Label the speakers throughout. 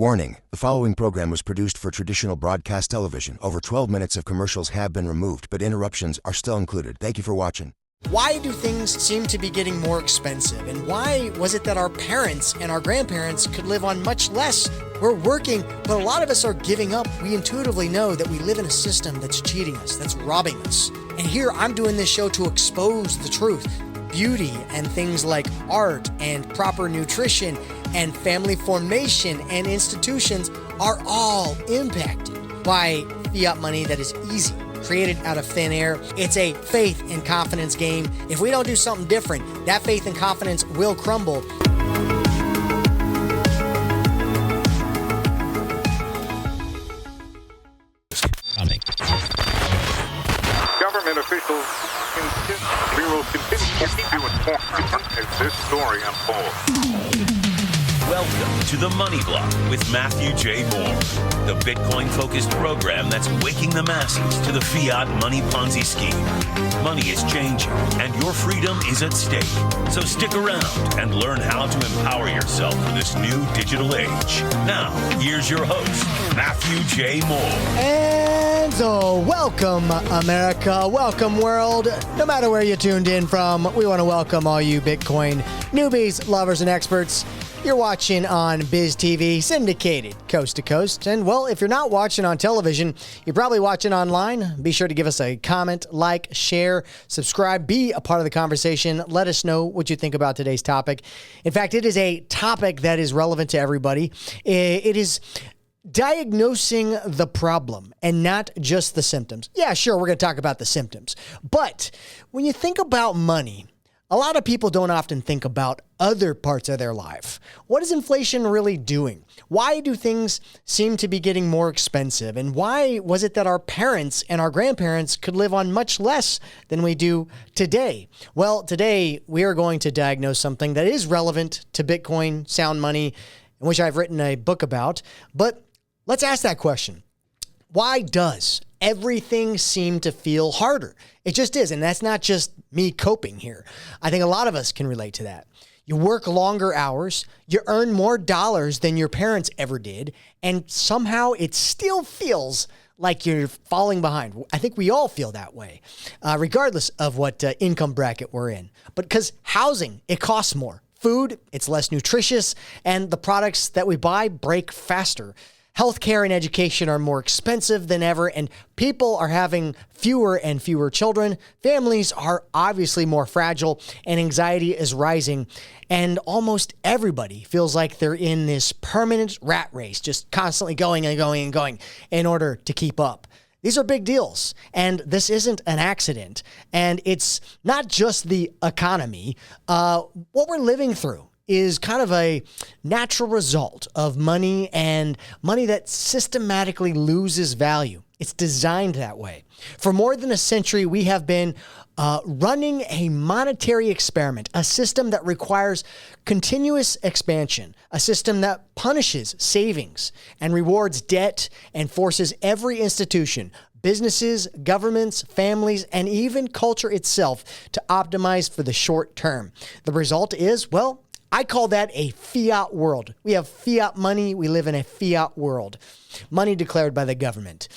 Speaker 1: Warning, the following program was produced for traditional broadcast television. Over 12 minutes of commercials have been removed, but interruptions are still included. Thank you for watching.
Speaker 2: Why do things seem to be getting more expensive? And why was it that our parents and our grandparents could live on much less? We're working, but a lot of us are giving up. We intuitively know that we live in a system that's cheating us, that's robbing us. And here I'm doing this show to expose the truth. Beauty and things like art and proper nutrition and family formation and institutions are all impacted by fiat money that is easy, created out of thin air. It's a faith and confidence game. If we don't do something different, that faith and confidence will crumble.
Speaker 3: Government officials insist we will continue to keep you informed as this story unfolds.
Speaker 4: Welcome to the Money Block with Matthew J. Moore, the Bitcoin-focused program that's waking the masses to the fiat money Ponzi scheme. Money is changing, and your freedom is at stake. So stick around and learn how to empower yourself for this new digital age. Now, here's your host, Matthew J. Moore.
Speaker 2: And so, welcome, America. Welcome, world. No matter where you tuned in from, we want to welcome all you Bitcoin newbies, lovers, and experts. You're watching on Biz TV, syndicated coast to coast. And, well, if you're not watching on television, you're probably watching online. Be sure to give us a comment, like, share, subscribe, be a part of the conversation. Let us know what you think about today's topic. In fact, it is a topic that is relevant to everybody. It is diagnosing the problem and not just the symptoms. Yeah, sure, we're going to talk about the symptoms. But when you think about money, a lot of people don't often think about other parts of their life. What is inflation really doing? Why do things seem to be getting more expensive? And why was it that our parents and our grandparents could live on much less than we do today? Well, today we are going to diagnose something that is relevant to Bitcoin, sound money, which I've written a book about. But let's ask that question. Why does everything seem to feel harder? It just is. And that's not just me coping here. I think a lot of us can relate to that. You work longer hours, you earn more dollars than your parents ever did, and somehow it still feels like you're falling behind. I think we all feel that way, regardless of what income bracket we're in. But because housing, it costs more. Food, it's less nutritious, and the products that we buy break faster. Healthcare and education are more expensive than ever, and people are having fewer and fewer children. Families are obviously more fragile, and anxiety is rising. And almost everybody feels like they're in this permanent rat race, just constantly going and going and going in order to keep up. These are big deals, and this isn't an accident. And it's not just the economy. What we're living through is kind of a natural result of money, and money that systematically loses value. It's designed that way. For more than a century, we have been running a monetary experiment, a system that requires continuous expansion, a system that punishes savings and rewards debt and forces every institution, businesses, governments, families, and even culture itself to optimize for the short term. The result is, well, I call that a fiat world. We have fiat money. We live in a fiat world. Money declared by the government.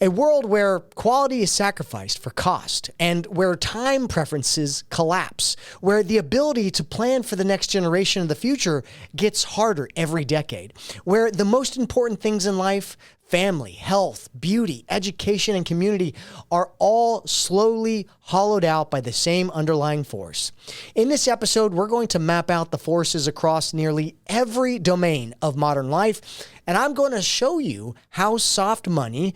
Speaker 2: A world where quality is sacrificed for cost, and where time preferences collapse, where the ability to plan for the next generation of the future gets harder every decade, where the most important things in life, family, health, beauty, education, and community, are all slowly hollowed out by the same underlying force. In this episode, we're going to map out the forces across nearly every domain of modern life, and I'm going to show you how soft money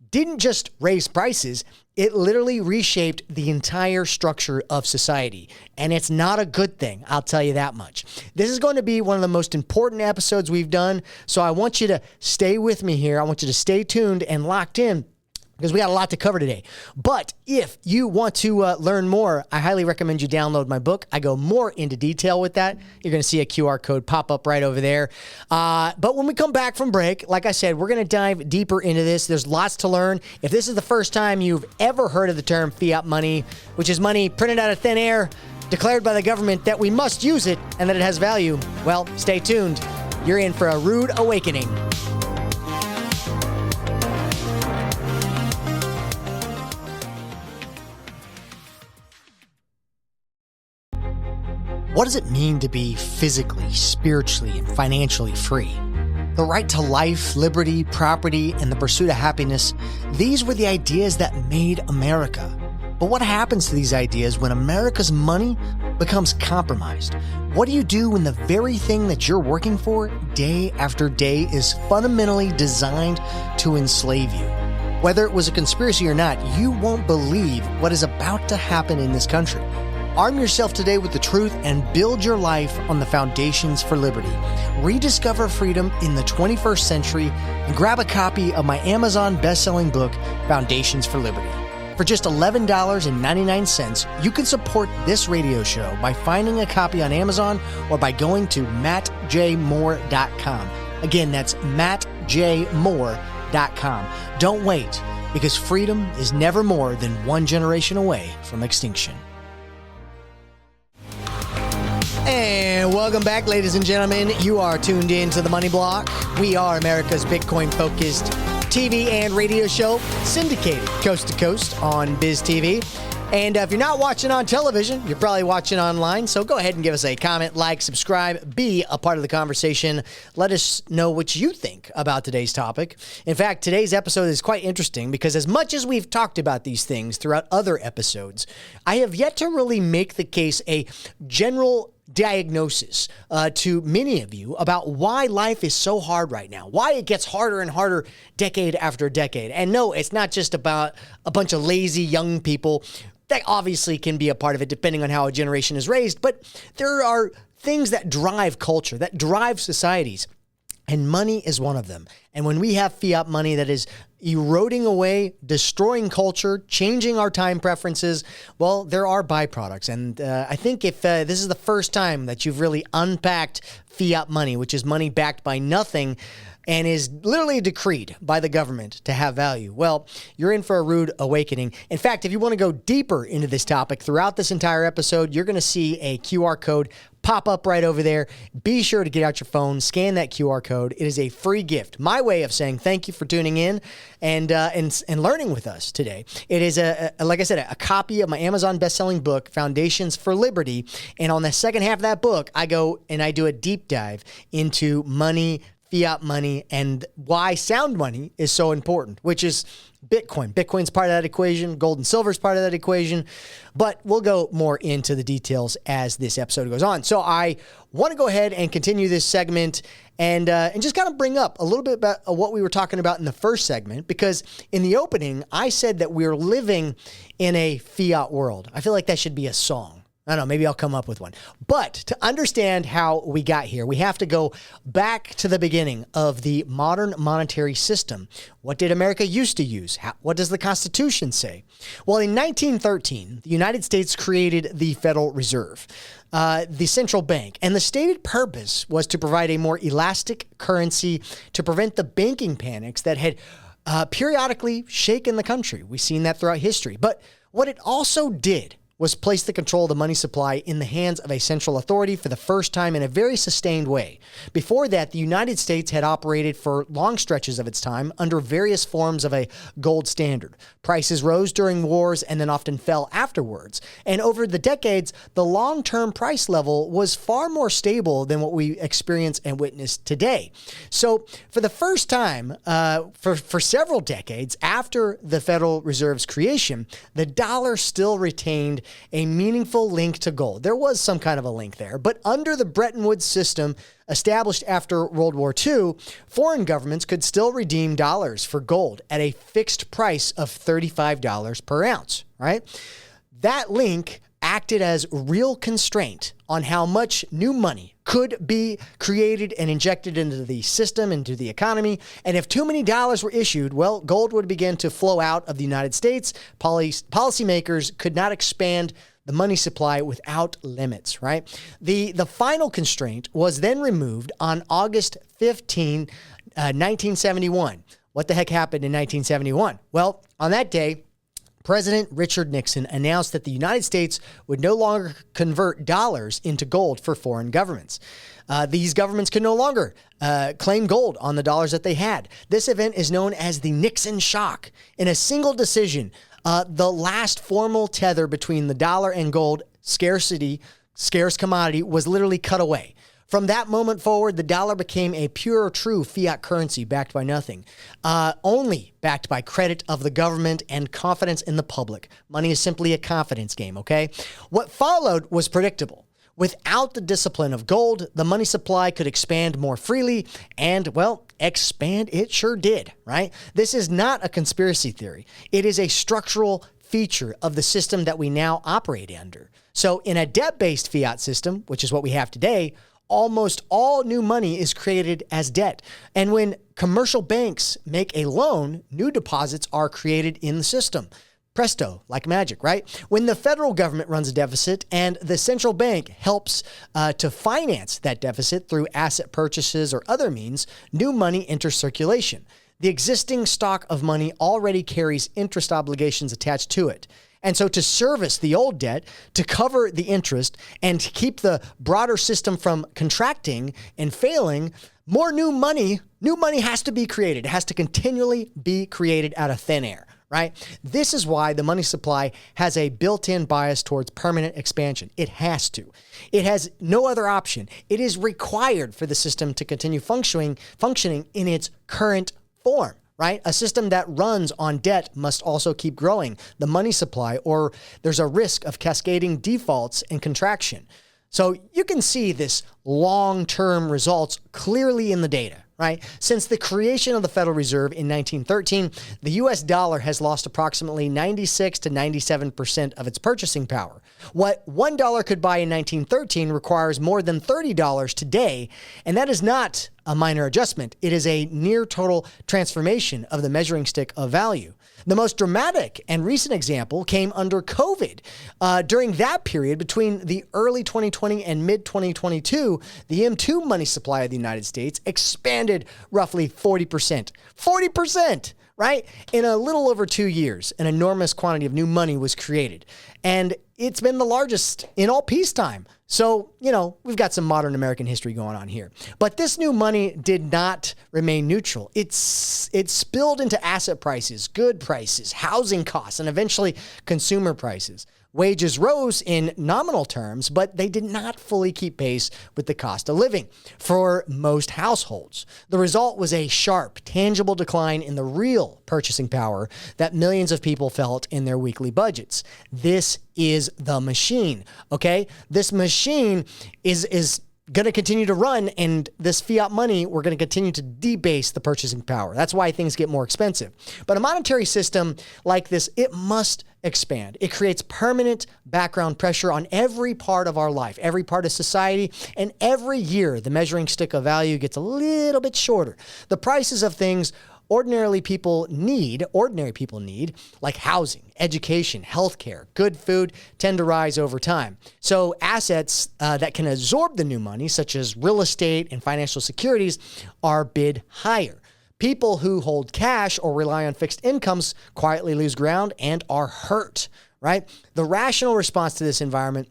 Speaker 2: didn't just raise prices, it literally reshaped the entire structure of society. And it's not a good thing, I'll tell you that much. This is going to be one of the most important episodes we've done, so I want you to stay with me here. I want you to stay tuned and locked in, because we got a lot to cover today. But if you want to learn more, I highly recommend you download my book. I go more into detail with that. You're going to see a QR code pop up right over there. But when we come back from break, like I said, we're going to dive deeper into this. There's lots to learn. If this is the first time you've ever heard of the term fiat money, which is money printed out of thin air, declared by the government that we must use it and that it has value, well, stay tuned. You're in for a rude awakening. What does it mean to be physically, spiritually, and financially free? The right to life, liberty, property, and the pursuit of happiness, these were the ideas that made America. But what happens to these ideas when America's money becomes compromised? What do you do when the very thing that you're working for day after day is fundamentally designed to enslave you? Whether it was a conspiracy or not, you won't believe what is about to happen in this country. Arm yourself today with the truth and build your life on the foundations for liberty. Rediscover freedom in the 21st century and grab a copy of my Amazon best-selling book, Foundations for Liberty. For just $11.99, you can support this radio show by finding a copy on Amazon or by going to mattjmoore.com. Again, that's mattjmoore.com. Don't wait, because freedom is never more than one generation away from extinction. And welcome back, ladies and gentlemen. You are tuned in to The Money Block. We are America's Bitcoin-focused TV and radio show, syndicated coast to coast on Biz TV. And if you're not watching on television, you're probably watching online. So go ahead and give us a comment, like, subscribe, be a part of the conversation. Let us know what you think about today's topic. In fact, today's episode is quite interesting because as much as we've talked about these things throughout other episodes, I have yet to really make the case a general diagnosis to many of you about why life is so hard right now, why it gets harder and harder decade after decade. And no, it's not just about a bunch of lazy young people. That obviously can be a part of it depending on how a generation is raised, but there are things that drive culture, that drive societies, and money is one of them. And when we have fiat money that is eroding away, destroying culture, changing our time preferences, well, there are byproducts. And I think if this is the first time that you've really unpacked fiat money, which is money backed by nothing and is literally decreed by the government to have value, well, you're in for a rude awakening. In fact, if you want to go deeper into this topic throughout this entire episode, you're going to see a QR code pop up right over there. Be sure to get out your phone, scan that QR code. It is a free gift. My way of saying thank you for tuning in and learning with us today. It is like I said, a copy of my Amazon best-selling book, Foundations for Liberty. And on the second half of that book, I go and I do a deep dive into money, fiat money, and why sound money is so important, which is Bitcoin. Bitcoin's part of that equation. Gold and silver is part of that equation. But we'll go more into the details as this episode goes on. So I want to go ahead and continue this segment and just kind of bring up a little bit about what we were talking about in the first segment, because in the opening, I said that we're living in a fiat world. I feel like that should be a song. I don't know, maybe I'll come up with one. But to understand how we got here, we have to go back to the beginning of the modern monetary system. What did America used to use? What does the Constitution say? Well, in 1913, the United States created the Federal Reserve, the central bank, and the stated purpose was to provide a more elastic currency to prevent the banking panics that had periodically shaken the country. We've seen that throughout history. But what it also did was place the control of the money supply in the hands of a central authority for the first time in a very sustained way. Before that, the United States had operated for long stretches of its time under various forms of a gold standard. Prices rose during wars and then often fell afterwards. And over the decades, the long-term price level was far more stable than what we experience and witness today. So for the first time, for several decades after the Federal Reserve's creation, the dollar still retained a meaningful link to gold. There was some kind of a link there, but under the Bretton Woods system established after World War II, foreign governments could still redeem dollars for gold at a fixed price of $35 per ounce, right? That link acted as real constraint on how much new money could be created and injected into the system, into the economy. And if too many dollars were issued, well, gold would begin to flow out of the United States. Policymakers could not expand the money supply without limits, right? The final constraint was then removed on August 15, 1971. What the heck happened in 1971? Well, on that day, President Richard Nixon announced that the United States would no longer convert dollars into gold for foreign governments. These governments could no longer claim gold on the dollars that they had. This event is known as the Nixon shock. In a single decision, the last formal tether between the dollar and gold, scarce commodity, was literally cut away. From that moment forward, the dollar became a pure, true fiat currency backed by nothing, only backed by credit of the government and confidence in the public. Money is simply a confidence game, okay? What followed was predictable. Without the discipline of gold, the money supply could expand more freely, and, well, expand it sure did, right? This is not a conspiracy theory. It is a structural feature of the system that we now operate under. So in a debt-based fiat system, which is what we have today, almost all new money is created as debt. And when commercial banks make a loan, new deposits are created in the system. Presto, like magic, right? When the federal government runs a deficit and the central bank helps to finance that deficit through asset purchases or other means, new money enters circulation. The existing stock of money already carries interest obligations attached to it. And so to service the old debt, to cover the interest, and to keep the broader system from contracting and failing, more new money has to be created. It has to continually be created out of thin air, right? This is why the money supply has a built-in bias towards permanent expansion. It has to. It has no other option. It is required for the system to continue functioning in its current form. Right? A system that runs on debt must also keep growing the money supply, or there's a risk of cascading defaults and contraction. So you can see this long-term results clearly in the data, right? Since the creation of the Federal Reserve in 1913, the US dollar has lost approximately 96 to 97% of its purchasing power. What $1 could buy in 1913 requires more than $30 today, and that is not a minor adjustment. It is a near total transformation of the measuring stick of value. The most dramatic and recent example came under COVID. During that period, between the early 2020 and mid-2022, the M2 money supply of the United States expanded roughly 40%. 40%! Right? In a little over 2 years, an enormous quantity of new money was created. And it's been the largest in all peacetime. So, we've got some modern American history going on here. But this new money did not remain neutral. It spilled into asset prices, good prices, housing costs, and eventually consumer prices. Wages rose in nominal terms, but they did not fully keep pace with the cost of living for most households. The result was a sharp, tangible decline in the real purchasing power that millions of people felt in their weekly budgets. This is the machine, okay? This machine is going to continue to run, and this fiat money, we're going to continue to debase the purchasing power. That's why things get more expensive. But a monetary system like this, it must expand. It creates permanent background pressure on every part of our life, every part of society, and every year the measuring stick of value gets a little bit shorter. The prices of things ordinary people need, like housing, education, healthcare, good food, tend to rise over time. So assets that can absorb the new money, such as real estate and financial securities, are bid higher. People who hold cash or rely on fixed incomes quietly lose ground and are hurt, right? The rational response to this environment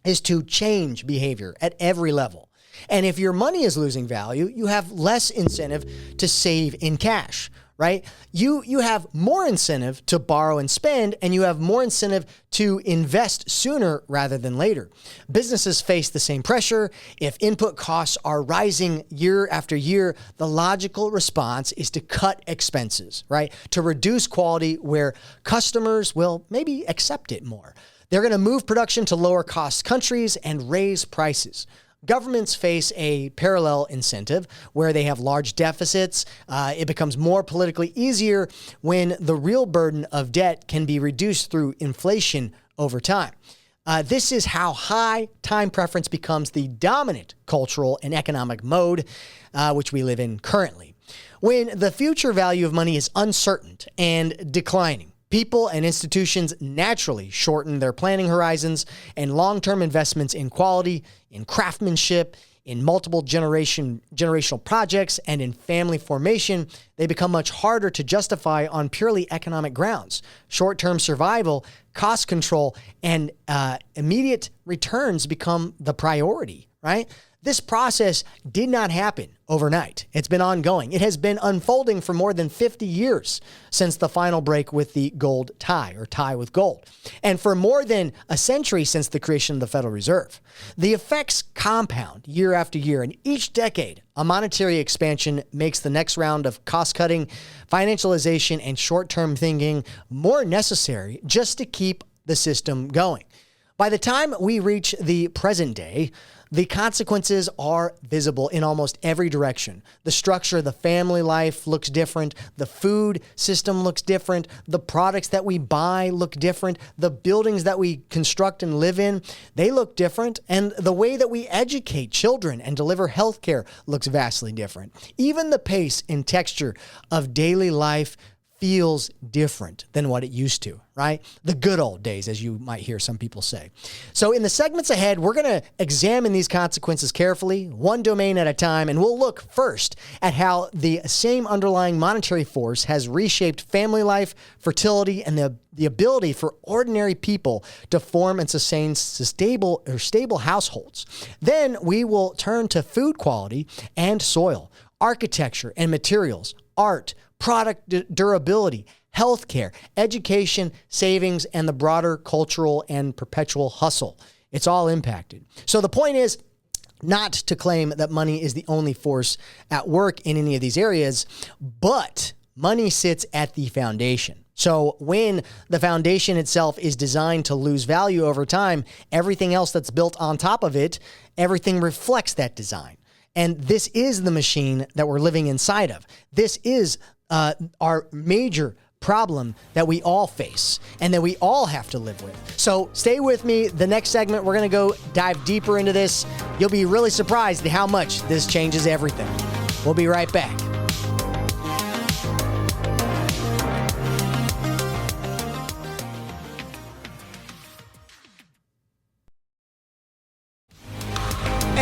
Speaker 2: is to change behavior at every level. And if your money is losing value, you have less incentive to save in cash, right? You have more incentive to borrow and spend, and you have more incentive to invest sooner rather than later. Businesses face the same pressure. If input costs are rising year after year, the logical response is to cut expenses, right? To reduce quality where customers will maybe accept it more. They're going to move production to lower cost countries and raise prices. Governments face a parallel incentive where they have large deficits. It becomes more politically easier when the real burden of debt can be reduced through inflation over time. This is how high time preference becomes the dominant cultural and economic mode which we live in currently. When the future value of money is uncertain and declining, people and institutions naturally shorten their planning horizons, and long-term investments in quality, in craftsmanship, in multiple generational projects, and in family formation, they become much harder to justify on purely economic grounds. Short-term survival, cost control, and immediate returns become the priority, right? This process did not happen overnight. It's been ongoing. It has been unfolding for more than 50 years since the final break with the gold tie, or tie with gold, and for more than a century since the creation of the Federal Reserve. The effects compound year after year, and each decade, a monetary expansion makes the next round of cost-cutting, financialization, and short-term thinking more necessary just to keep the system going. By the time we reach the present day, the consequences are visible in almost every direction. The structure of the family life looks different. The food system looks different. The products that we buy look different. The buildings that we construct and live in, they look different. And the way that we educate children and deliver healthcare looks vastly different. Even the pace and texture of daily life feels different than what it used to, right? The good old days, as you might hear some people say. So in the segments ahead, we're going to examine these consequences carefully, one domain at a time, and we'll look first at how the same underlying monetary force has reshaped family life, fertility, and the ability for ordinary people to form and sustain stable households. Then we will turn to food quality and soil, architecture and materials, art, product durability, healthcare, education, savings, and the broader cultural and perpetual hustle. It's all impacted. So the point is not to claim that money is the only force at work in any of these areas, but money sits at the foundation. So when the foundation itself is designed to lose value over time, everything else that's built on top of it, everything reflects that design. And this is the machine that we're living inside of. This is our major problem that we all face and that we all have to live with. So stay with me. The next segment, we're going to go dive deeper into this. You'll be really surprised at how much this changes everything. We'll be right back.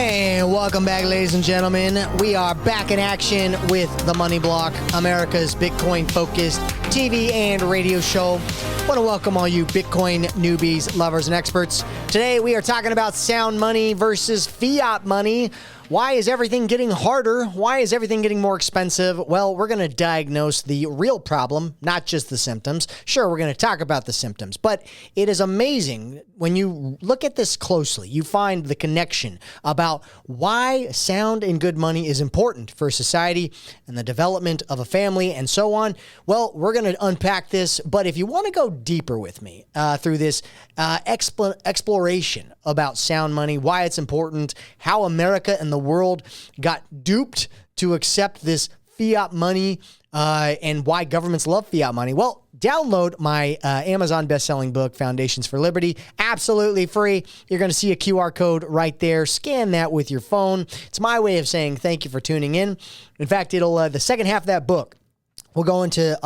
Speaker 2: And welcome back, ladies and gentlemen. We are back in action with The Money Block, America's Bitcoin-focused TV and radio show. I want to welcome all you Bitcoin newbies, lovers, and experts. Today, we are talking about sound money versus fiat money. Why is everything getting harder? Why is everything getting more expensive? Well, we're going to diagnose the real problem, not just the symptoms. Sure, we're going to talk about the symptoms, but it is amazing when you look at this closely, you find the connection about why sound and good money is important for society and the development of a family and so on. Well, we're going to unpack this, but if you want to go deeper with me through this exploration about sound money, why it's important, how America and the world got duped to accept this fiat money, and why governments love fiat money. Well, download my Amazon best-selling book, Foundations for Liberty, absolutely free. You're going to see a QR code right there. Scan that with your phone. It's my way of saying thank you for tuning in. In fact, it'll the second half of that book, we'll go into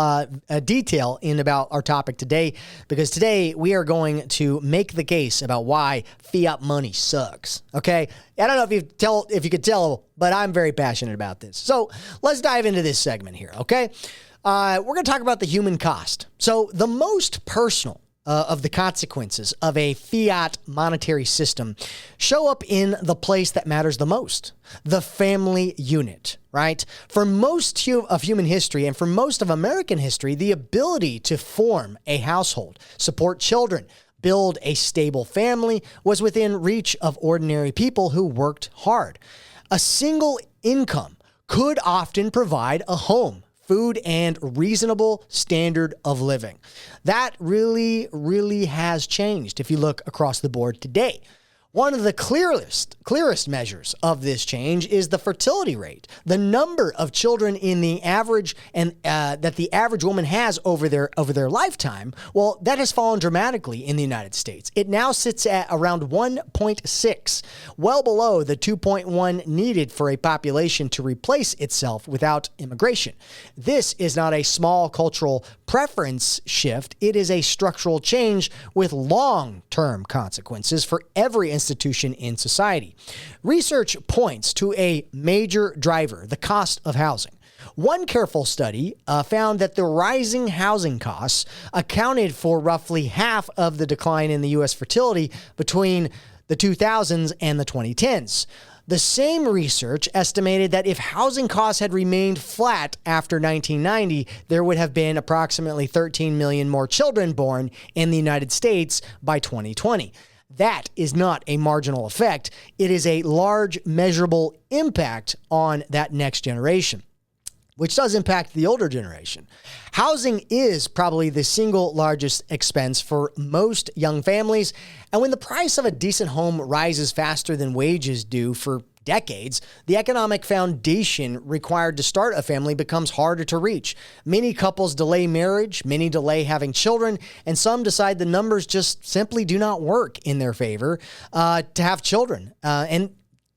Speaker 2: a detail in about our topic today, because today we are going to make the case about why fiat money sucks. Okay, I don't know if you could tell, but I'm very passionate about this. So let's dive into this segment here. Okay, we're going to talk about the human cost. So the most personal of the consequences of a fiat monetary system show up in the place that matters the most, the family unit, right? For most of human history and for most of American history, the ability to form a household, support children, build a stable family was within reach of ordinary people who worked hard. A single income could often provide a home, food, and reasonable standard of living. That really, really has changed if you look across the board today. One of the clearest measures of this change is the fertility rate, the number of children in the average and that the average woman has over their lifetime. Well, that has fallen dramatically in the United States. It now sits at around 1.6, well below the 2.1 needed for a population to replace itself without immigration. This is not a small cultural preference shift. It is a structural change with long-term consequences for every institution in society. Research points to a major driver, the cost of housing. One careful study found that the rising housing costs accounted for roughly half of the decline in the U.S. fertility between the 2000s and the 2010s. The same research estimated that if housing costs had remained flat after 1990, there would have been approximately 13 million more children born in the United States by 2020. That is not a marginal effect. It is a large, measurable impact on that next generation, which does impact the older generation. Housing is probably the single largest expense for most young families. And when the price of a decent home rises faster than wages do for decades, the economic foundation required to start a family becomes harder to reach. Many couples delay marriage, many delay having children, and some decide the numbers just simply do not work in their favor to have children. And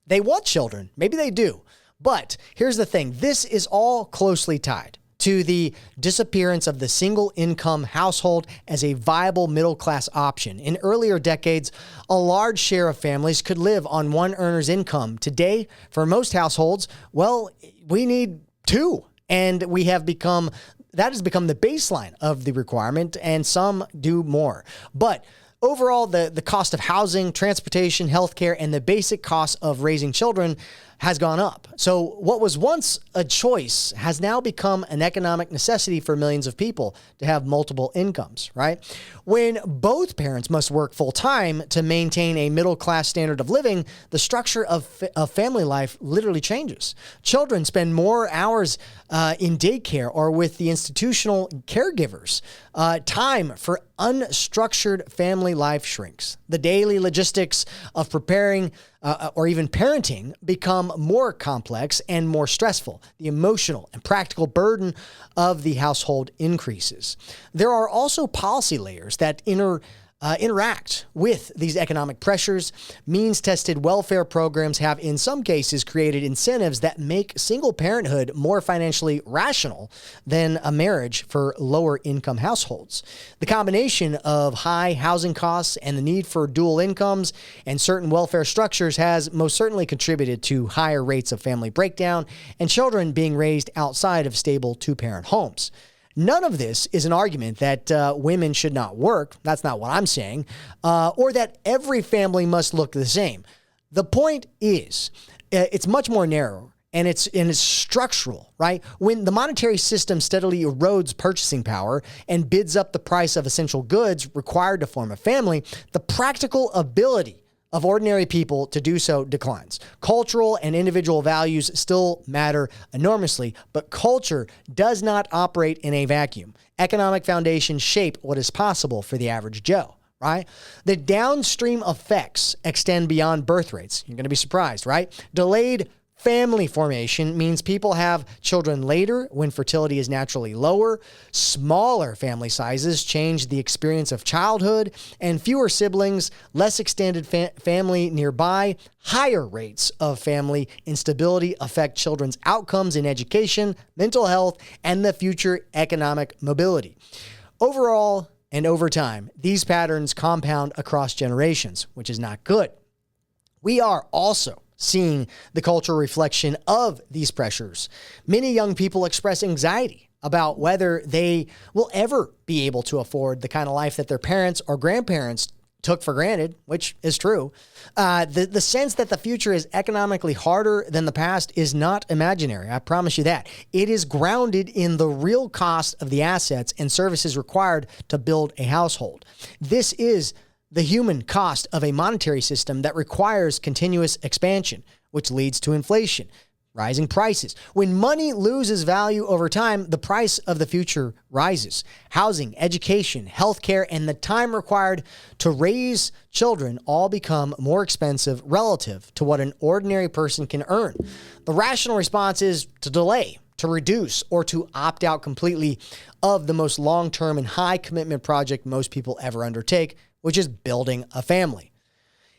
Speaker 2: they want children. Maybe they do. But here's the thing. This is all closely tied to the disappearance of the single income household as a viable middle class option. In earlier decades, a large share of families could live on one earner's income. Today, for most households, well, we need two. And that has become the baseline of the requirement, and some do more. But overall, the cost of housing, transportation, healthcare, and the basic cost of raising children has gone up. So what was once a choice has now become an economic necessity for millions of people to have multiple incomes, right? When both parents must work full time to maintain a middle class standard of living, the structure of family life literally changes. Children spend more hours in daycare or with the institutional caregivers. Time for unstructured family life shrinks. The daily logistics of preparing or even parenting become more complex and more stressful. The emotional and practical burden of the household increases. There are also policy layers that interact with these economic pressures. Means-tested welfare programs have, in some cases, created incentives that make single parenthood more financially rational than a marriage for lower-income households. The combination of high housing costs and the need for dual incomes and certain welfare structures has most certainly contributed to higher rates of family breakdown and children being raised outside of stable two-parent homes. None of this is an argument that women should not work. That's not what I'm saying. Or that every family must look the same. The point is, it's much more narrow and it's structural, right? When the monetary system steadily erodes purchasing power and bids up the price of essential goods required to form a family, the practical ability of ordinary people to do so declines. Cultural and individual values still matter enormously, but culture does not operate in a vacuum. Economic foundations shape what is possible for the average Joe, right? The downstream effects extend beyond birth rates. You're going to be surprised, right? Delayed family formation means people have children later when fertility is naturally lower. Smaller family sizes change the experience of childhood, and fewer siblings, less extended family nearby. Higher rates of family instability affect children's outcomes in education, mental health, and the future economic mobility. Overall and over time, these patterns compound across generations, which is not good. We are also seeing the cultural reflection of these pressures. Many young people express anxiety about whether they will ever be able to afford the kind of life that their parents or grandparents took for granted, which is true. The sense that the future is economically harder than the past is not imaginary. I promise you that. It is grounded in the real cost of the assets and services required to build a household. This is the human cost of a monetary system that requires continuous expansion, which leads to inflation, rising prices. When money loses value over time, the price of the future rises. Housing, education, healthcare, and the time required to raise children all become more expensive relative to what an ordinary person can earn. The rational response is to delay, to reduce, or to opt out completely of the most long-term and high-commitment project most people ever undertake, which is building a family.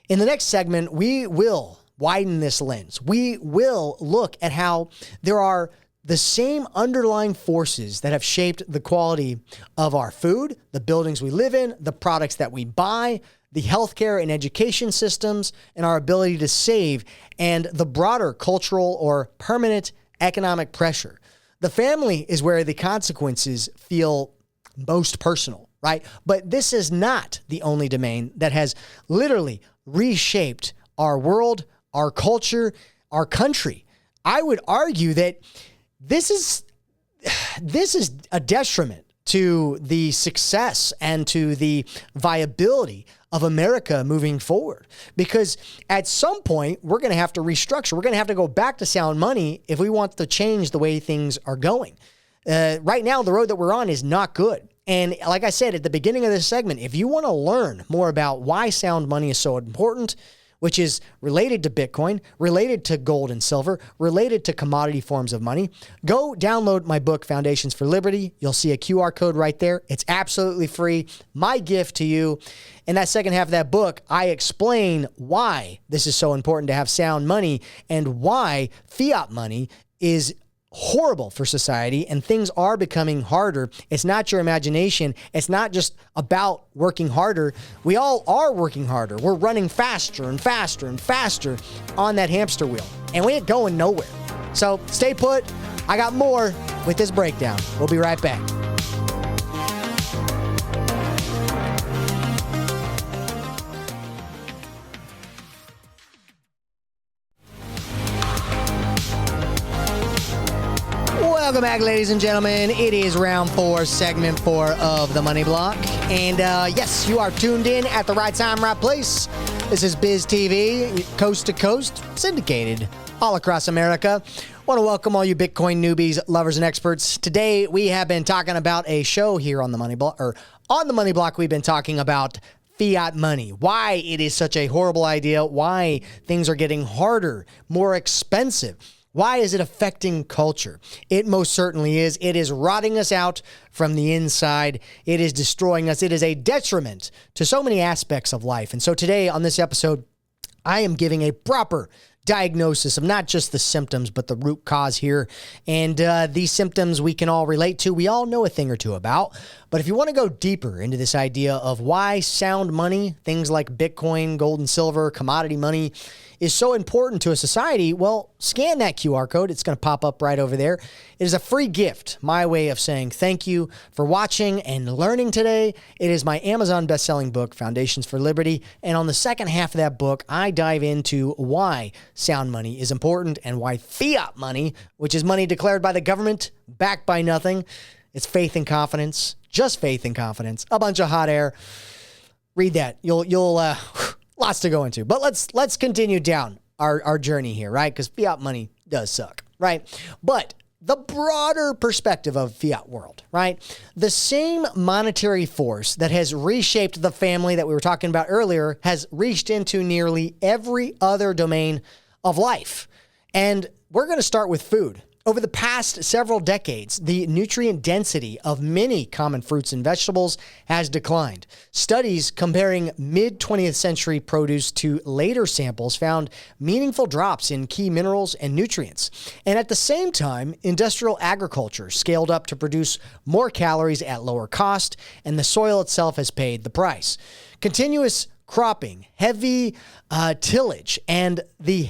Speaker 2: In the next segment, we will widen this lens. We will look at how there are the same underlying forces that have shaped the quality of our food, the buildings we live in, the products that we buy, the healthcare and education systems, and our ability to save, and the broader cultural or permanent economic pressure. The family is where the consequences feel most personal, right? But this is not the only domain that has literally reshaped our world, our culture, our country. I would argue that this is a detriment to the success and to the viability of America moving forward. Because at some point, we're going to have to restructure. We're going to have to go back to sound money if we want to change the way things are going. Right now, the road that we're on is not good. And like I said at the beginning of this segment, if you want to learn more about why sound money is so important, which is related to Bitcoin, related to gold and silver, related to commodity forms of money, go download my book, Foundations for Liberty. You'll see a QR code right there. It's absolutely free. My gift to you. In that second half of that book, I explain why this is so important to have sound money and why fiat money is horrible for society and things are becoming harder. It's not your imagination. It's not just about working harder. We all are working harder. We're running faster and faster and faster on that hamster wheel, and we ain't going nowhere. So stay put. I got more with this breakdown. We'll be right back. Welcome back, ladies and gentlemen. It is round 4, segment 4 of the Money Block. And yes, you are tuned in at the right time, right place. This is Biz TV, coast to coast, syndicated all across America. I want to welcome all you Bitcoin newbies, lovers, and experts. Today, we have been talking about a show here on the Money Block, or on the Money Block, we've been talking about fiat money, why it is such a horrible idea, why things are getting harder, more expensive. Why is it affecting culture? It most certainly is. It is rotting us out from the inside. It is destroying us. It is a detriment to so many aspects of life. And so today on this episode, I am giving a proper diagnosis of not just the symptoms, but the root cause here. And these symptoms we can all relate to. We all know a thing or two about. But if you want to go deeper into this idea of why sound money, things like Bitcoin, gold and silver, commodity money, is so important to a society, well, scan that QR code. It's going to pop up right over there. It is a free gift, my way of saying thank you for watching and learning today. It is my Amazon best-selling book, Foundations for Liberty. And on the second half of that book, I dive into why sound money is important and why fiat money, which is money declared by the government, backed by nothing, it's faith and confidence, just faith and confidence, a bunch of hot air. Read that. You'll lots to go into. But let's continue down our journey here, right? Because fiat money does suck, right? But the broader perspective of fiat world, right? The same monetary force that has reshaped the family that we were talking about earlier has reached into nearly every other domain of life. And we're going to start with food. Over the past several decades, the nutrient density of many common fruits and vegetables has declined. Studies comparing mid-20th century produce to later samples found meaningful drops in key minerals and nutrients. And at the same time, industrial agriculture scaled up to produce more calories at lower cost, and the soil itself has paid the price. Continuous cropping, heavy tillage, and the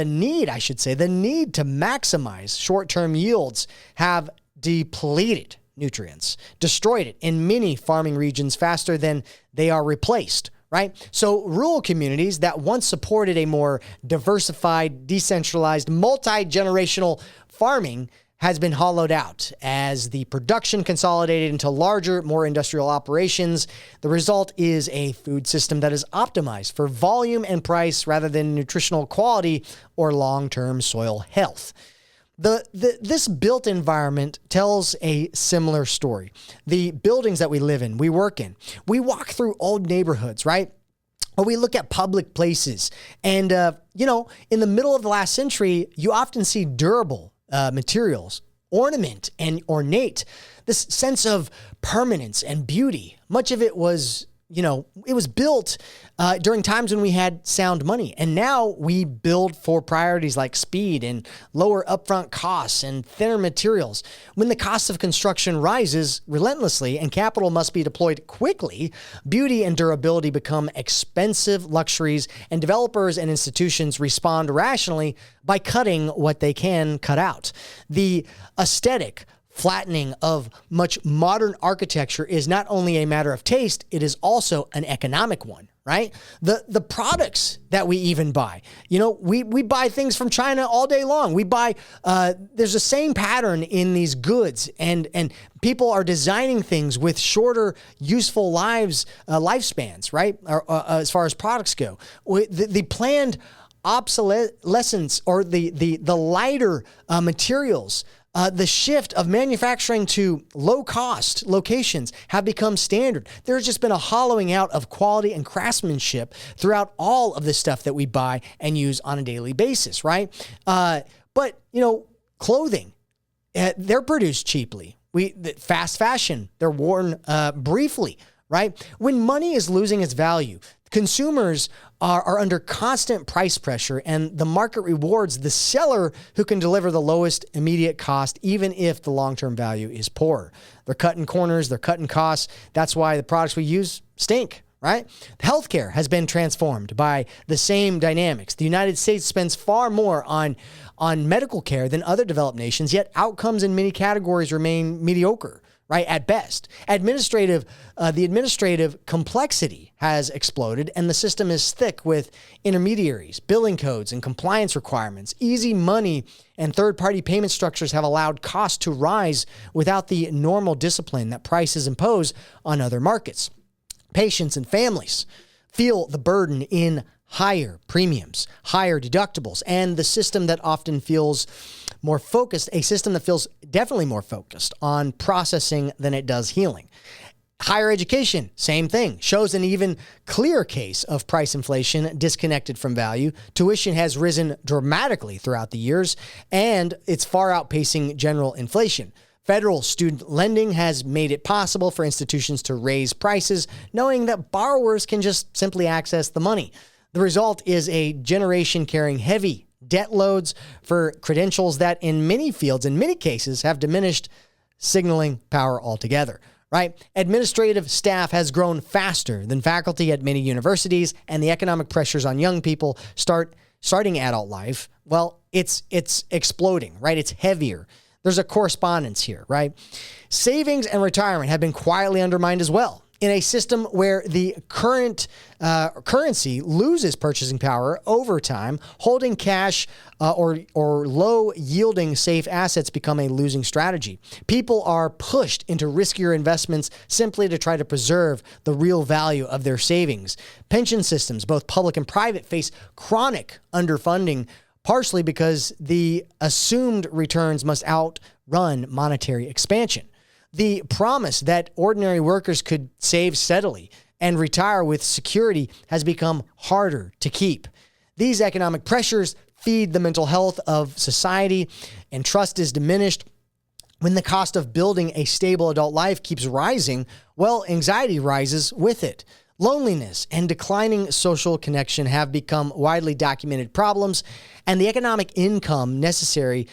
Speaker 2: need to maximize short-term yields have depleted nutrients, destroyed it in many farming regions faster than they are replaced, right? So rural communities that once supported a more diversified, decentralized, multi-generational farming has been hollowed out as the production consolidated into larger, more industrial operations. The result is a food system that is optimized for volume and price rather than nutritional quality or long-term soil health. This built environment tells a similar story. The buildings that we live in, we work in, we walk through old neighborhoods, right? Or we look at public places. And, in the middle of the last century, you often see durable materials, ornament and ornate, this sense of permanence and beauty. Much of it was, it was built during times when we had sound money. And now we build for priorities like speed and lower upfront costs and thinner materials. When the cost of construction rises relentlessly and capital must be deployed quickly, beauty and durability become expensive luxuries, and developers and institutions respond rationally by cutting what they can cut out. The aesthetic flattening of much modern architecture is not only a matter of taste, it is also an economic one, right? The products that we even buy. We buy things from China all day long. We buy, there's the same pattern in these goods, and people are designing things with shorter useful lifespans, right? As far as products go. The planned obsolescence or the lighter materials, the shift of manufacturing to low-cost locations have become standard. There's just been a hollowing out of quality and craftsmanship throughout all of the stuff that we buy and use on a daily basis, right? But clothing, they're produced cheaply. The fast fashion, they're worn briefly, right? When money is losing its value, consumers are under constant price pressure, and the market rewards the seller who can deliver the lowest immediate cost, even if the long-term value is poor. They're cutting corners, they're cutting costs. That's why the products we use stink, right? Healthcare has been transformed by the same dynamics. The United States spends far more on medical care than other developed nations, yet outcomes in many categories remain mediocre, right? At best. The administrative complexity has exploded, and the system is thick with intermediaries, billing codes, and compliance requirements. Easy money and third-party payment structures have allowed costs to rise without the normal discipline that prices impose on other markets. Patients and families feel the burden in higher premiums, higher deductibles, and the system that often feels more focused, a system that feels definitely more focused on processing than it does healing. Higher education, same thing, shows an even clearer case of price inflation disconnected from value. Tuition has risen dramatically throughout the years, and it's far outpacing general inflation. Federal student lending has made it possible for institutions to raise prices, knowing that borrowers can just simply access the money. The result is a generation carrying heavy debt loads for credentials that in many fields, in many cases, have diminished signaling power altogether, right? Administrative staff has grown faster than faculty at many universities, and the economic pressures on young people starting adult life, well, it's exploding, right? It's heavier. There's a correspondence here, right? Savings and retirement have been quietly undermined as well. In a system where the current currency loses purchasing power over time, holding cash or low-yielding safe assets become a losing strategy. People are pushed into riskier investments simply to try to preserve the real value of their savings. Pension systems, both public and private, face chronic underfunding, partially because the assumed returns must outrun monetary expansion. The promise that ordinary workers could save steadily and retire with security has become harder to keep. These economic pressures feed the mental health of society, and trust is diminished. When the cost of building a stable adult life keeps rising, well, anxiety rises with it. Loneliness and declining social connection have become widely documented problems, and the economic income necessity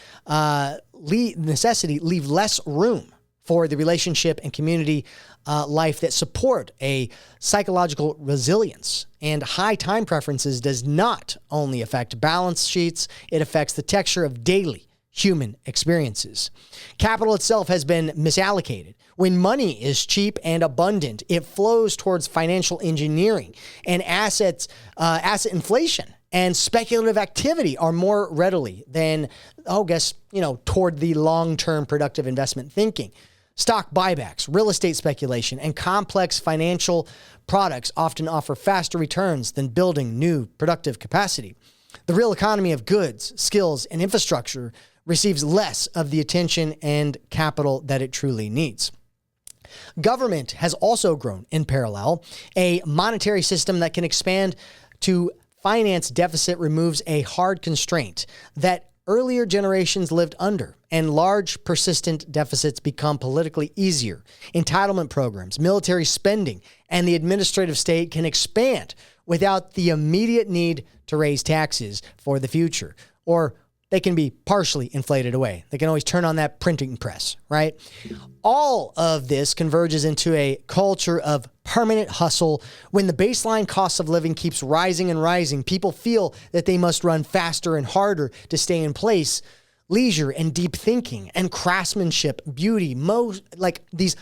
Speaker 2: leave less room for the relationship and community life that support a psychological resilience. And high time preferences does not only affect balance sheets, it affects the texture of daily human experiences. Capital itself has been misallocated. When money is cheap and abundant, it flows towards financial engineering, and asset inflation and speculative activity are more readily than, toward the long-term productive investment thinking. Stock buybacks, real estate speculation, and complex financial products often offer faster returns than building new productive capacity. The real economy of goods, skills, and infrastructure receives less of the attention and capital that it truly needs. Government has also grown in parallel. A monetary system that can expand to finance deficit removes a hard constraint that earlier generations lived under, and large, persistent deficits become politically easier. Entitlement programs, military spending, and the administrative state can expand without the immediate need to raise taxes for the future, or they can be partially inflated away. They can always turn on that printing press, right? All of this converges into a culture of permanent hustle. When the baseline cost of living keeps rising and rising, people feel that they must run faster and harder to stay in place. Leisure and deep thinking and craftsmanship, beauty, these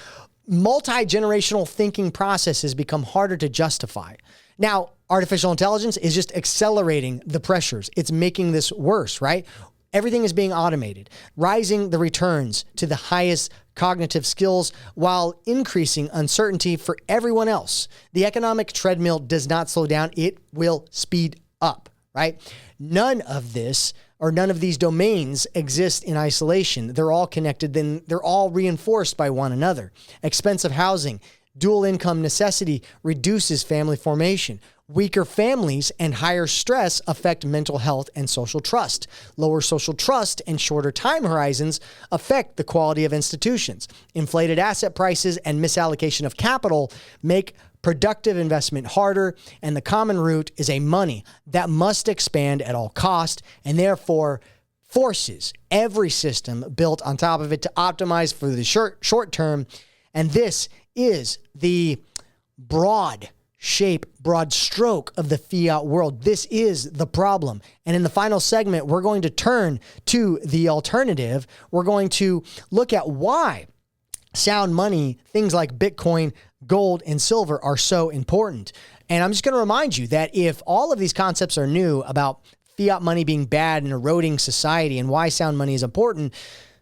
Speaker 2: multi-generational thinking processes become harder to justify. Now, artificial intelligence is just accelerating the pressures. It's making this worse, right? Everything is being automated, rising the returns to the highest cognitive skills while increasing uncertainty for everyone else. The economic treadmill does not slow down. It will speed up, right? None of these domains exist in isolation. They're all connected, then they're all reinforced by one another. Expensive housing, dual income necessity reduces family formation. Weaker families and higher stress affect mental health and social trust. Lower social trust and shorter time horizons affect the quality of institutions. Inflated asset prices and misallocation of capital make productive investment harder, and the common root is a money that must expand at all cost and therefore forces every system built on top of it to optimize for the short term. And this is the broad stroke of the fiat world. This is the problem. And in the final segment, we're going to turn to the alternative. We're going to look at why sound money, things like Bitcoin, gold, and silver are so important. And I'm just going to remind you that if all of these concepts are new about fiat money being bad and eroding society and why sound money is important,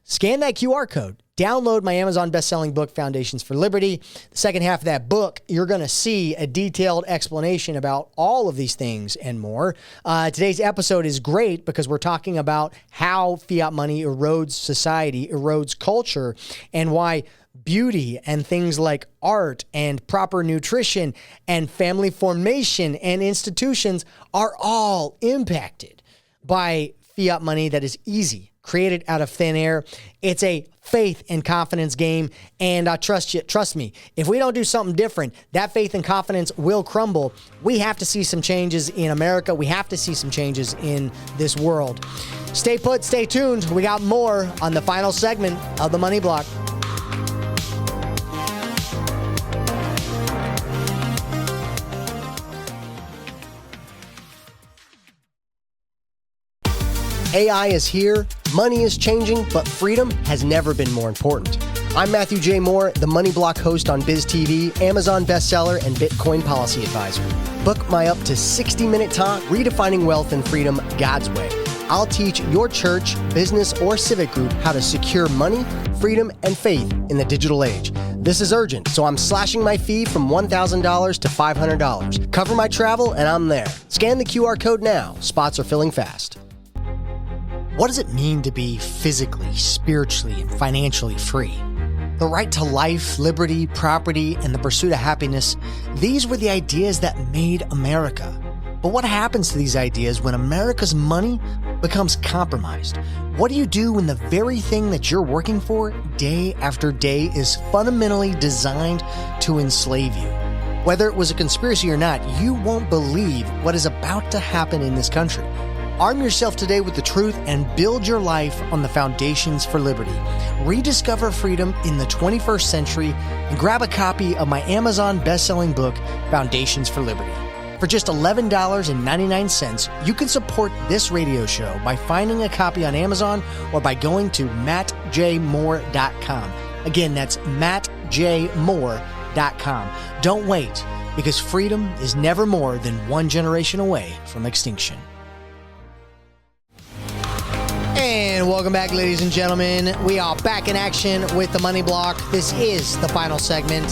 Speaker 2: scan that QR code. Download my Amazon best-selling book, Foundations for Liberty. The second half of that book, you're going to see a detailed explanation about all of these things and more. Today's episode is great because we're talking about how fiat money erodes society, erodes culture, and why beauty and things like art and proper nutrition and family formation and institutions are all impacted by fiat money that is easy, created out of thin air. It's a faith and confidence game, and trust me, if we don't do something different, that faith and confidence will crumble. We have to see some changes in America. We have to see some changes in this world. Stay put, stay tuned. We got more on the final segment of the Money Block. AI is here, money is changing, but freedom has never been more important. I'm Matthew J. Moore, the Money Block host on Biz TV, Amazon bestseller, and Bitcoin policy advisor. Book my up to 60-minute talk, Redefining Wealth and Freedom God's Way. I'll teach your church, business, or civic group how to secure money, freedom, and faith in the digital age. This is urgent, so I'm slashing my fee from $1,000 to $500. Cover my travel, and I'm there. Scan the QR code now. Spots are filling fast. What does it mean to be physically, spiritually, and financially free? The right to life, liberty, property, and the pursuit of happiness, these were the ideas that made America. But what happens to these ideas when America's money becomes compromised? What do you do when the very thing that you're working for day after day is fundamentally designed to enslave you? Whether it was a conspiracy or not, you won't believe what is about to happen in this country. Arm yourself today with the truth and build your life on the foundations for liberty. Rediscover freedom in the 21st century and grab a copy of my Amazon best-selling book, Foundations for Liberty. For just $11.99, you can support this radio show by finding a copy on Amazon or by going to mattjmoore.com. Again, that's mattjmoore.com. Don't wait, because freedom is never more than one generation away from extinction. And welcome back, ladies and gentlemen. We are back in action with the Money Block. This is the final segment.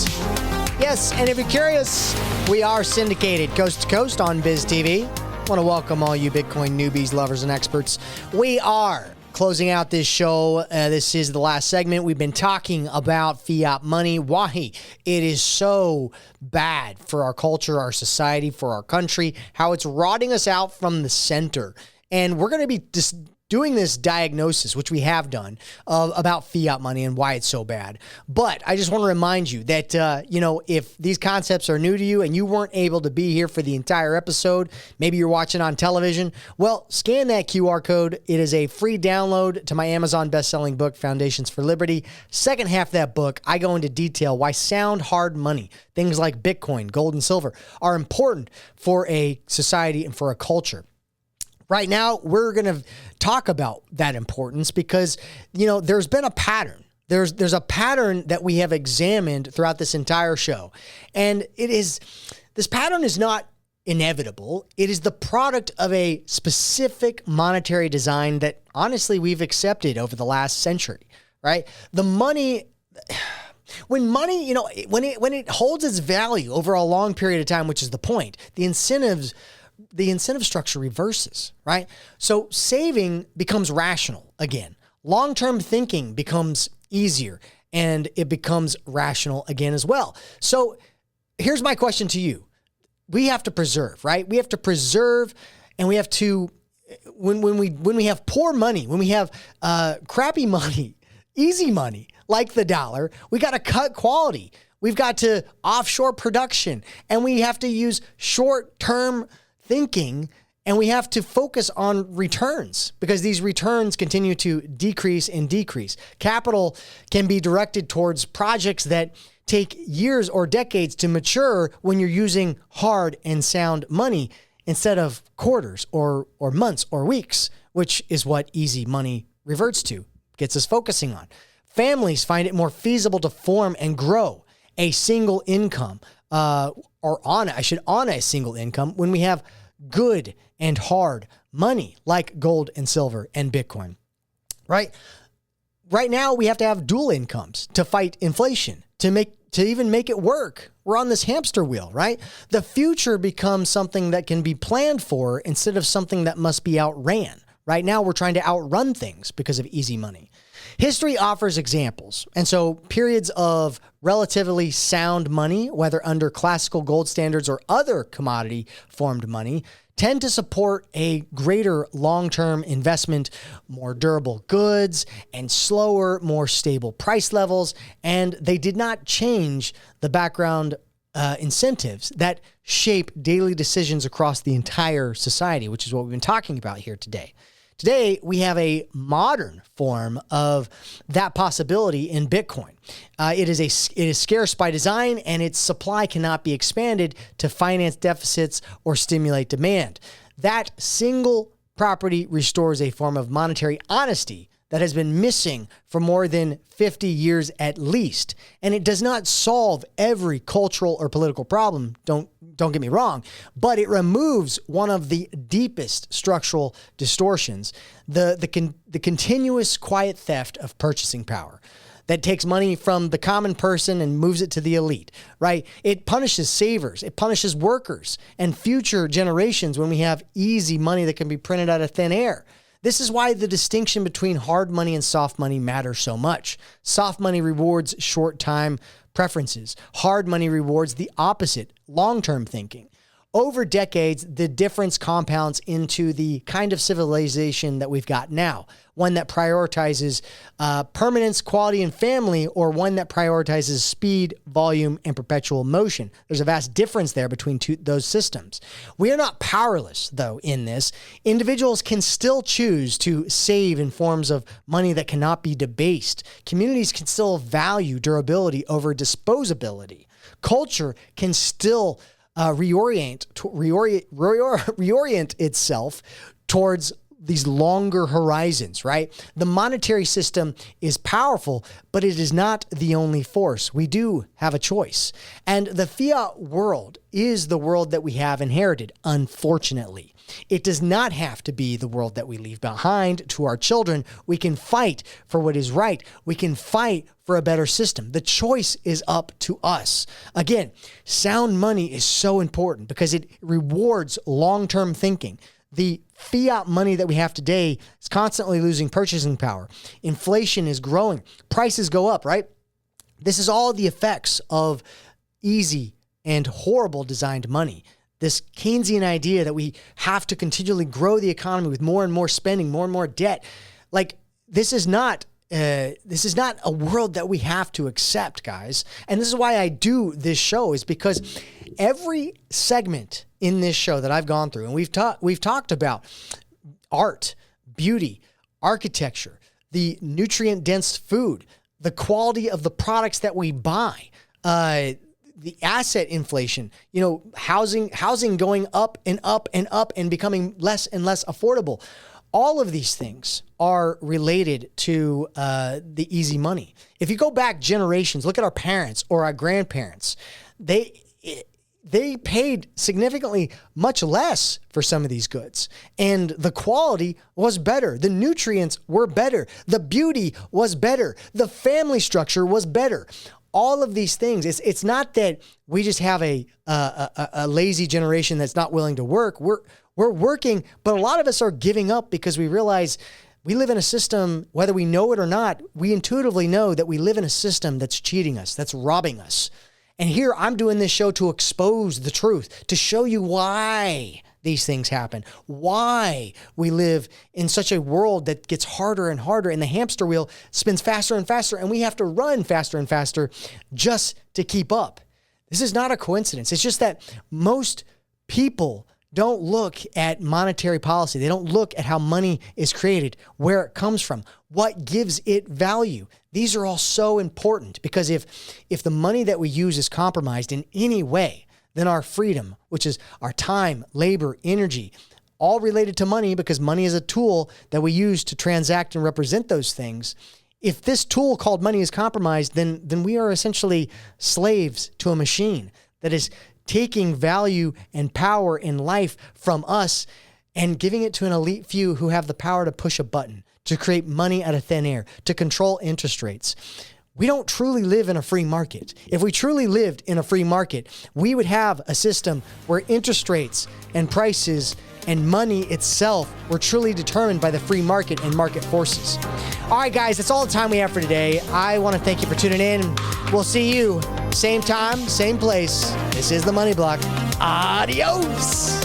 Speaker 2: Yes, and if you're curious, we are syndicated coast to coast on Biz TV. I want to welcome all you Bitcoin newbies, lovers, and experts. We are closing out this show. This is the last segment. We've been talking about fiat money, why it is so bad for our culture, our society, for our country, how it's rotting us out from the center. And we're going to be just doing this diagnosis, which we have done, about fiat money and why it's so bad. But I just want to remind you that, if these concepts are new to you and you weren't able to be here for the entire episode, maybe you're watching on television, well, scan that QR code. It is a free download to my Amazon best-selling book, Foundations for Liberty. Second half of that book, I go into detail why sound hard money, things like Bitcoin, gold, and silver, are important for a society and for a culture. Right now, we're going to talk about that importance because, there's been a pattern There's a pattern that we have examined throughout this entire show. And this pattern is not inevitable. It is the product of a specific monetary design that honestly we've accepted over the last century, right? The money, when money, when it holds its value over a long period of time, which is the point, the incentive structure reverses, right? So saving becomes rational again. Long-term thinking becomes easier, and it becomes rational again as well. So here's my question to you. We have to preserve, right? We have to preserve, and we have to, when we have poor money, when we have crappy money, easy money, like the dollar, we got to cut quality. We've got to offshore production, and we have to use short-term thinking, and we have to focus on returns because these returns continue to decrease and decrease. Capital can be directed towards projects that take years or decades to mature when you're using hard and sound money instead of quarters or months or weeks, which is what easy money reverts to, gets us focusing on. Families find it more feasible to form and grow a single income on a single income when we have good and hard money like gold and silver and Bitcoin, right? Right now, we have to have dual incomes to fight inflation, to even make it work. We're on this hamster wheel, right? The future becomes something that can be planned for instead of something that must be outran. Right now, we're trying to outrun things because of easy money. History offers examples. And so periods of relatively sound money, whether under classical gold standards or other commodity formed money, tend to support a greater long-term investment, more durable goods, and slower, more stable price levels. And they did not change the background incentives that shape daily decisions across the entire society, which is what we've been talking about here today. Today, we have a modern form of that possibility in Bitcoin. It is scarce by design, and its supply cannot be expanded to finance deficits or stimulate demand. That single property restores a form of monetary honesty that has been missing for more than 50 years at least. And it does not solve every cultural or political problem, don't get me wrong, but it removes one of the deepest structural distortions, the continuous quiet theft of purchasing power that takes money from the common person and moves it to the elite, right? It punishes savers, it punishes workers and future generations when we have easy money that can be printed out of thin air. This is why the distinction between hard money and soft money matters so much. Soft money rewards short-time preferences. Hard money rewards the opposite, long-term thinking. Over decades, the difference compounds into the kind of civilization that we've got now, one that prioritizes permanence, quality, and family, or one that prioritizes speed, volume, and perpetual motion. There's a vast difference there between those systems. We are not powerless, though, in this. Individuals can still choose to save in forms of money that cannot be debased. Communities can still value durability over disposability. Culture can still reorient itself towards these longer horizons, right? The monetary system is powerful, but it is not the only force. We do have a choice. And the fiat world is the world that we have inherited, unfortunately. It does not have to be the world that we leave behind to our children. We can fight for what is right. We can fight for a better system. The choice is up to us. Again, sound money is so important because it rewards long-term thinking. The fiat money that we have today is constantly losing purchasing power. Inflation is growing. Prices go up, right? This is all the effects of easy and horrible designed money. This Keynesian idea that we have to continually grow the economy with more and more spending, more and more debt. Like, this is not a world that we have to accept, guys. And this is why I do this show, is because every segment in this show that I've gone through, and we've talked about art, beauty, architecture, the nutrient-dense food, the quality of the products that we buy, the asset inflation, housing going up and up and up and becoming less and less affordable. All of these things are related to the easy money. If you go back generations, look at our parents or our grandparents, they paid significantly much less for some of these goods. And the quality was better. The nutrients were better. The beauty was better. The family structure was better. All of these things, it's not that we just have a lazy generation that's not willing to work. We're working, but a lot of us are giving up because we realize we live in a system, whether we know it or not, we intuitively know that we live in a system that's cheating us, that's robbing us. And here I'm doing this show to expose the truth, to show you why these things happen, why we live in such a world that gets harder and harder and the hamster wheel spins faster and faster and we have to run faster and faster just to keep up. This is not a coincidence. It's just that most people don't look at monetary policy. They don't look at how money is created, where it comes from, what gives it value. These are all so important because if the money that we use is compromised in any way, then our freedom, which is our time, labor, energy, all related to money because money is a tool that we use to transact and represent those things. If this tool called money is compromised, then we are essentially slaves to a machine that is taking value and power in life from us and giving it to an elite few who have the power to push a button, to create money out of thin air, to control interest rates. We don't truly live in a free market. If we truly lived in a free market, we would have a system where interest rates and prices and money itself were truly determined by the free market and market forces. All right, guys, that's all the time we have for today. I want to thank you for tuning in. We'll see you same time, same place. This is The Money Block. Adios.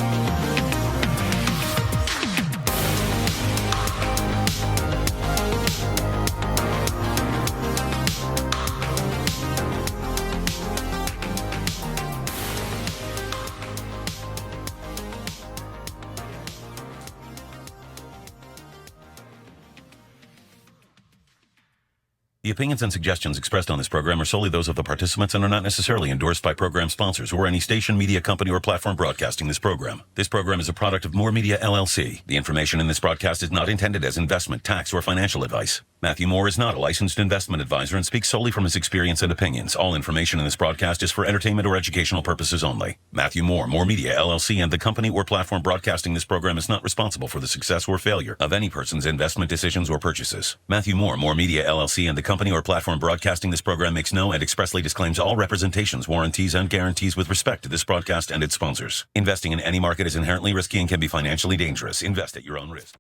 Speaker 4: The opinions and suggestions expressed on this program are solely those of the participants and are not necessarily endorsed by program sponsors or any station, media company, or platform broadcasting this program. This program is a product of Moore Media, LLC. The information in this broadcast is not intended as investment, tax, or financial advice. Matthew Moore is not a licensed investment advisor and speaks solely from his experience and opinions. All information in this broadcast is for entertainment or educational purposes only. Matthew Moore, Moore Media, LLC, and the company or platform broadcasting this program is not responsible for the success or failure of any person's investment decisions or purchases. Matthew Moore, Moore Media, LLC, and the company or platform broadcasting this program makes no and expressly disclaims all representations, warranties, and guarantees with respect to this broadcast and its sponsors. Investing in any market is inherently risky and can be financially dangerous. Invest at your own risk.